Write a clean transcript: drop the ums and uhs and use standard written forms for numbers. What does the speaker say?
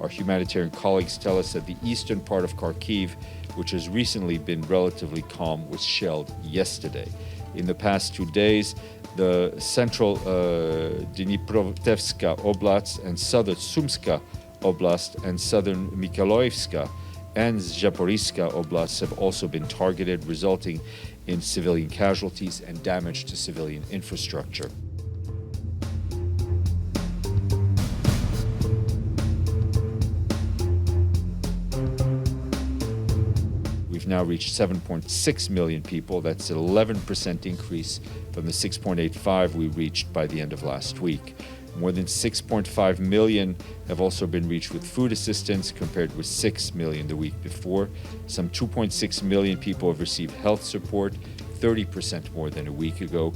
Our humanitarian colleagues tell us that the eastern part of Kharkiv, which has recently been relatively calm, was shelled yesterday. In the past 2 days, the central Dnipropetrovska oblast and southern Sumska oblast and southern Mykolaivska and Zaporizka oblasts have also been targeted, resulting in civilian casualties and damage to civilian infrastructure. We've now reached 7.6 million people. That's an 11% increase from the 6.85 we reached by the end of last week. More than 6.5 million have also been reached with food assistance, compared with 6 million the week before. Some 2.6 million people have received health support, 30% more than a week ago.